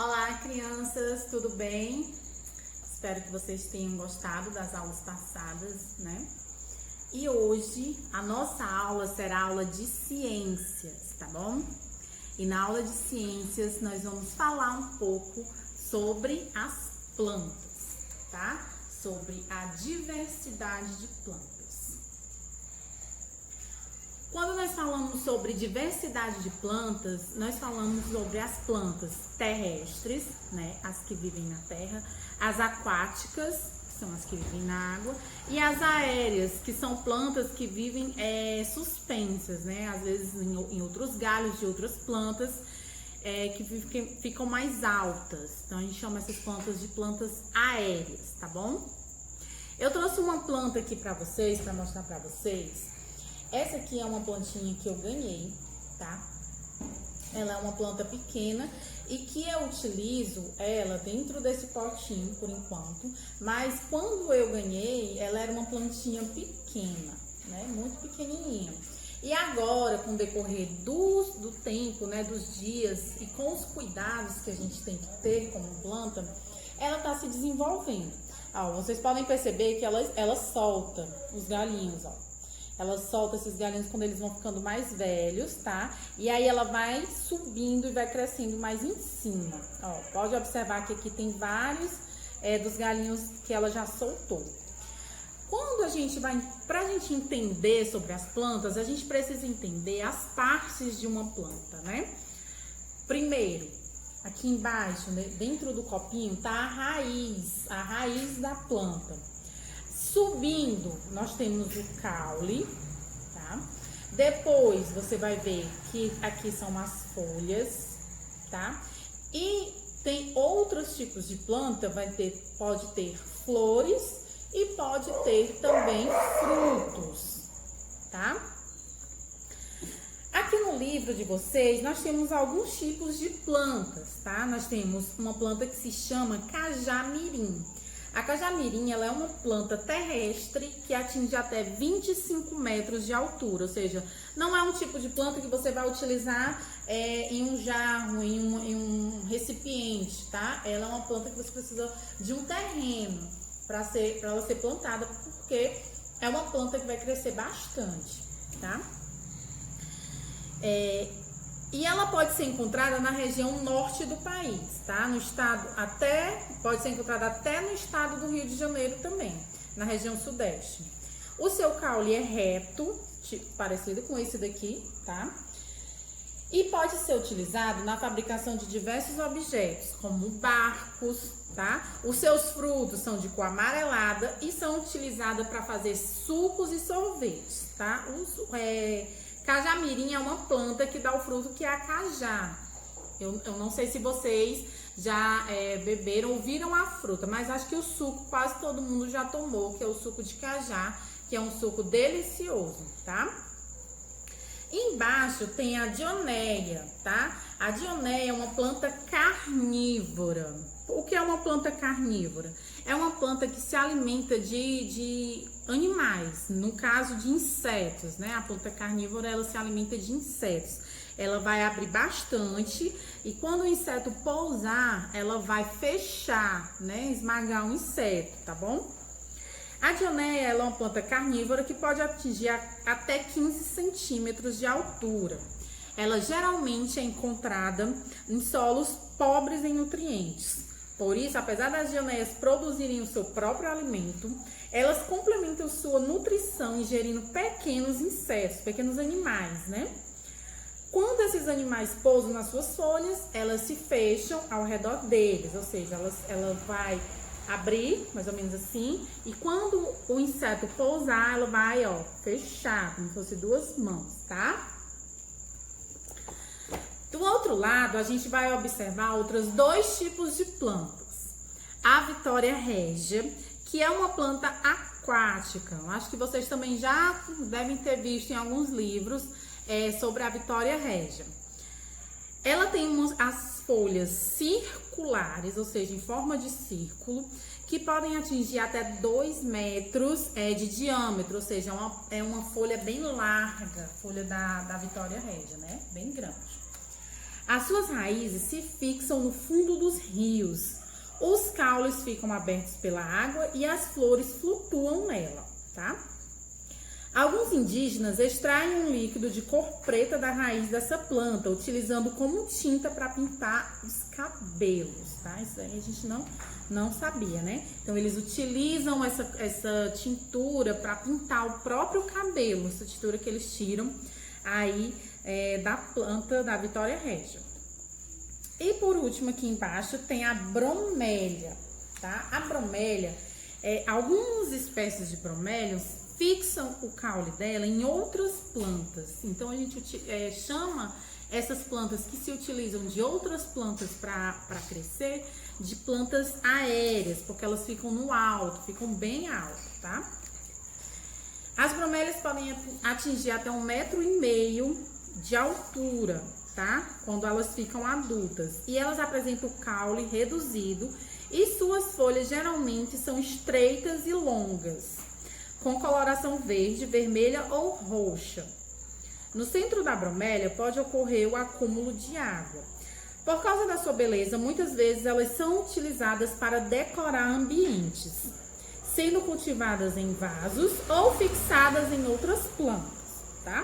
Olá, crianças, tudo bem? Espero que vocês tenham gostado das aulas passadas, né? E hoje a nossa aula será aula de ciências, tá bom? E na aula de ciências nós vamos falar um pouco sobre as plantas, tá? Sobre a diversidade de plantas. Quando nós falamos sobre diversidade de plantas, nós falamos sobre as plantas terrestres, né, as que vivem na terra, as aquáticas, que são as que vivem na água, e as aéreas, que são plantas que vivem suspensas, né, às vezes em outros galhos de outras plantas, que ficam mais altas. Então a gente chama essas plantas de plantas aéreas, tá bom? Eu trouxe uma planta aqui para vocês, para mostrar para vocês. Essa aqui é uma plantinha que eu ganhei, tá? Ela é uma planta pequena e que eu utilizo ela dentro desse potinho por enquanto. Mas quando eu ganhei, ela era uma plantinha pequena, né? Muito pequenininha. E agora, com o decorrer do tempo, né? Dos dias e com os cuidados que a gente tem que ter como planta, ela tá se desenvolvendo. Ó, vocês podem perceber que ela solta os galinhos, ó. Ela solta esses galinhos quando eles vão ficando mais velhos, tá? E aí ela vai subindo e vai crescendo mais em cima. Ó, pode observar que aqui tem vários dos galinhos que ela já soltou. Quando pra gente entender sobre as plantas, a gente precisa entender as partes de uma planta, né? Primeiro, aqui embaixo, né, dentro do copinho, tá a raiz da planta. Subindo, nós temos o caule, tá? Depois, você vai ver que aqui são as folhas, tá? E tem outros tipos de planta, pode ter flores e pode ter também frutos, tá? Aqui no livro de vocês, nós temos alguns tipos de plantas, tá? Nós temos uma planta que se chama cajamirim. A cajamirim, ela é uma planta terrestre que atinge até 25 metros de altura, ou seja, não é um tipo de planta que você vai utilizar em um jarro, em um recipiente, tá? Ela é uma planta que você precisa de um terreno para ela ser plantada, porque é uma planta que vai crescer bastante, tá? E ela pode ser encontrada na região norte do país, tá? Pode ser encontrada até no estado do Rio de Janeiro também, na região sudeste. O seu caule é reto, parecido com esse daqui, tá? E pode ser utilizado na fabricação de diversos objetos, como barcos, tá? Os seus frutos são de cor amarelada e são utilizados para fazer sucos e sorvetes, tá? Cajamirim é uma planta que dá o fruto que é a cajá. Eu não sei se vocês já beberam ou viram a fruta, mas acho que o suco quase todo mundo já tomou, que é o suco de cajá, que é um suco delicioso, tá? Embaixo tem a dionéia, tá? A dionéia é uma planta carnívora. O que é uma planta carnívora? É uma planta que se alimenta de animais, no caso de insetos, né? A planta carnívora, ela se alimenta de insetos. Ela vai abrir bastante e quando o inseto pousar, ela vai fechar, né? Esmagar o inseto, tá bom? A dionéia, ela é uma planta carnívora que pode atingir até 15 centímetros de altura. Ela geralmente é encontrada em solos pobres em nutrientes. Por isso, apesar das dionéias produzirem o seu próprio alimento, elas complementam sua nutrição ingerindo pequenos insetos, pequenos animais, né? Quando esses animais pousam nas suas folhas, elas se fecham ao redor deles, ou seja, ela vai abrir, mais ou menos assim, e quando o inseto pousar, ela vai, ó, fechar, como se fosse duas mãos, tá? Do outro lado, a gente vai observar outros dois tipos de plantas. A Vitória Régia, que é uma planta aquática. Acho que vocês também já devem ter visto em alguns livros sobre a Vitória Régia. Ela tem as folhas circulares, ou seja, em forma de círculo, que podem atingir até 2 metros de diâmetro, ou seja, é uma folha bem larga, folha da Vitória Régia, né? Bem grande. As suas raízes se fixam no fundo dos rios. Os caules ficam abertos pela água e as flores flutuam nela, tá? Alguns indígenas extraem um líquido de cor preta da raiz dessa planta, utilizando como tinta para pintar os cabelos, tá? Isso aí a gente não sabia, né? Então, eles utilizam essa tintura para pintar o próprio cabelo, essa tintura que eles tiram aí da planta da Vitória Régia. E por último, aqui embaixo, tem a bromélia, tá? A bromélia, algumas espécies de bromélios fixam o caule dela em outras plantas. Então, a gente chama essas plantas que se utilizam de outras plantas para crescer de plantas aéreas, porque elas ficam no alto, ficam bem alto, tá? As bromélias podem atingir até 1,5 m de altura, tá? Quando elas ficam adultas. E elas apresentam o caule reduzido e suas folhas geralmente são estreitas e longas, com coloração verde, vermelha ou roxa. No centro da bromélia pode ocorrer o acúmulo de água. Por causa da sua beleza, muitas vezes elas são utilizadas para decorar ambientes, sendo cultivadas em vasos ou fixadas em outras plantas, tá?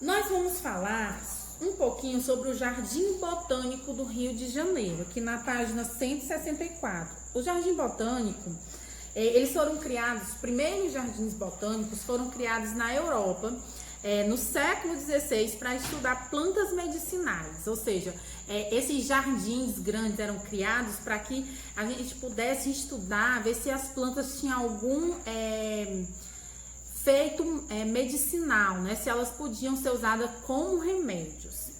Nós vamos falar um pouquinho sobre o Jardim Botânico do Rio de Janeiro, aqui na página 164. O Jardim Botânico, eles foram criados, os primeiros jardins botânicos foram criados na Europa, no século XVI, para estudar plantas medicinais. Ou seja, esses jardins grandes eram criados para que a gente pudesse estudar, ver se as plantas tinham algum efeito medicinal, né? Se elas podiam ser usadas como remédios.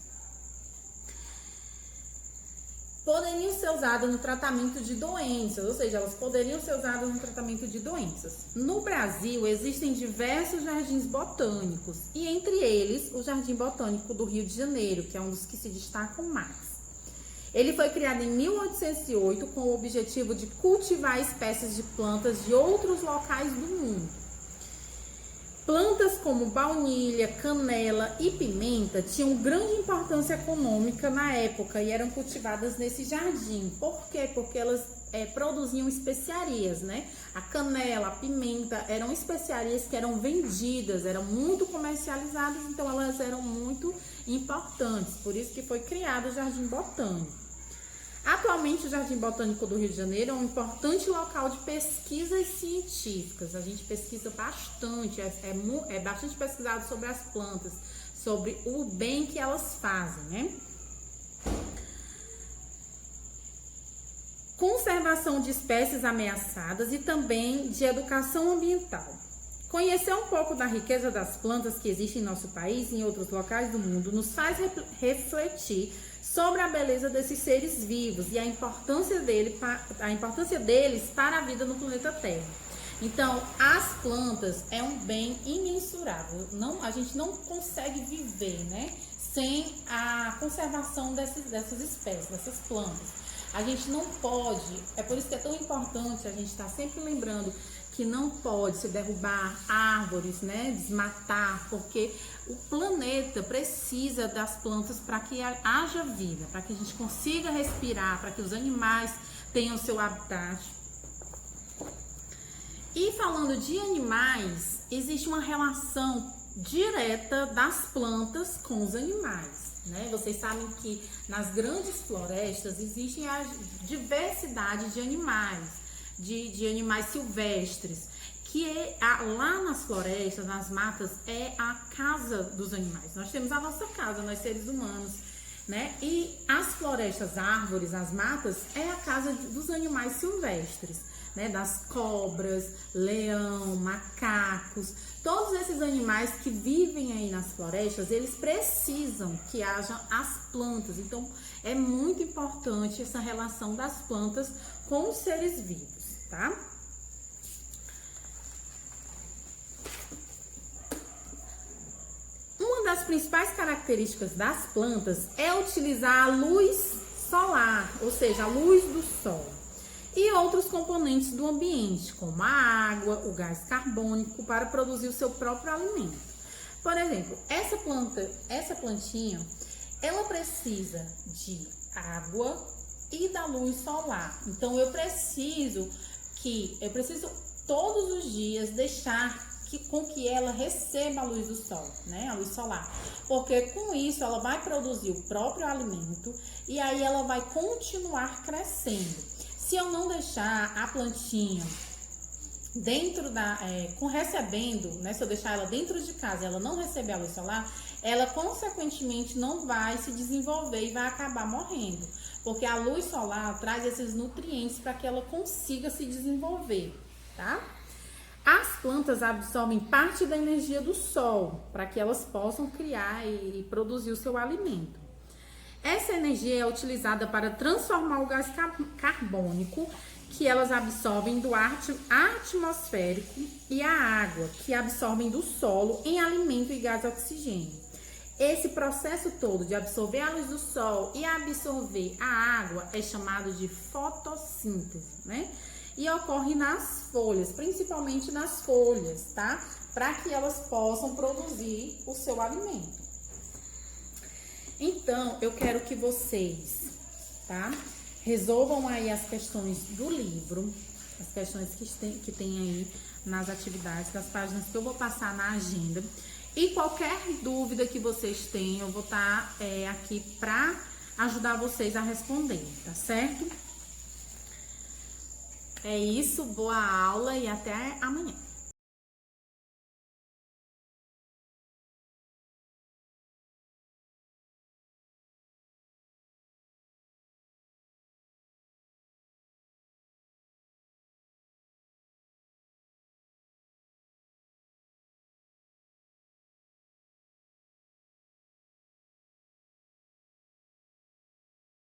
Poderiam ser usadas no tratamento de doenças, ou seja, elas poderiam ser usadas no tratamento de doenças. No Brasil, existem diversos jardins botânicos, e entre eles, o Jardim Botânico do Rio de Janeiro, que é um dos que se destacam mais. Ele foi criado em 1808 com o objetivo de cultivar espécies de plantas de outros locais do mundo. Plantas como baunilha, canela e pimenta tinham grande importância econômica na época e eram cultivadas nesse jardim. Por quê? Porque elas produziam especiarias, né? A canela, a pimenta eram especiarias que eram vendidas, eram muito comercializadas, então elas eram muito importantes. Por isso que foi criado o Jardim Botânico. Atualmente, o Jardim Botânico do Rio de Janeiro é um importante local de pesquisas científicas. A gente pesquisa bastante, é bastante pesquisado sobre as plantas, sobre o bem que elas fazem, né? Conservação de espécies ameaçadas e também de educação ambiental. Conhecer um pouco da riqueza das plantas que existem em nosso país e em outros locais do mundo nos faz refletir sobre a beleza desses seres vivos e a importância deles para a vida no planeta Terra. Então, as plantas é um bem imensurável. A gente não consegue viver, né, sem a conservação dessas espécies, dessas plantas. A gente não pode, é por isso que é tão importante a gente estar sempre lembrando que não pode se derrubar árvores, né, desmatar, porque o planeta precisa das plantas para que haja vida, para que a gente consiga respirar, para que os animais tenham seu habitat. E falando de animais, existe uma relação direta das plantas com os animais, né? Vocês sabem que nas grandes florestas existe a diversidade de animais, de animais silvestres, que lá nas florestas, nas matas, é a casa dos animais. Nós temos a nossa casa, nós seres humanos, né? E as florestas, árvores, as matas, é a casa dos animais silvestres, né? Das cobras, leão, macacos, todos esses animais que vivem aí nas florestas, eles precisam que haja as plantas. Então, é muito importante essa relação das plantas com os seres vivos, tá? Uma das principais características das plantas é utilizar a luz solar, ou seja, a luz do sol, e outros componentes do ambiente, como a água, o gás carbônico, para produzir o seu próprio alimento. Por exemplo, essa plantinha, ela precisa de água e da luz solar. Então eu preciso todos os dias deixar com que ela receba a luz do sol, né? A luz solar. Porque com isso ela vai produzir o próprio alimento e aí ela vai continuar crescendo. Se eu não deixar a plantinha recebendo, né? Se eu deixar ela dentro de casa e ela não receber a luz solar, ela consequentemente não vai se desenvolver e vai acabar morrendo. Porque a luz solar traz esses nutrientes para que ela consiga se desenvolver, tá? As plantas absorvem parte da energia do sol para que elas possam criar e produzir o seu alimento. Essa energia é utilizada para transformar o gás carbônico que elas absorvem do ar atmosférico e a água que absorvem do solo em alimento e gás oxigênio. Esse processo todo de absorver a luz do sol e absorver a água é chamado de fotossíntese, né? E ocorre nas folhas, principalmente nas folhas, tá? Para que elas possam produzir o seu alimento. Então, eu quero que vocês, tá? Resolvam aí as questões do livro, as questões que tem aí nas atividades, das páginas que eu vou passar na agenda. E qualquer dúvida que vocês tenham, eu vou estar aqui para ajudar vocês a responder, tá certo? É isso, boa aula e até amanhã.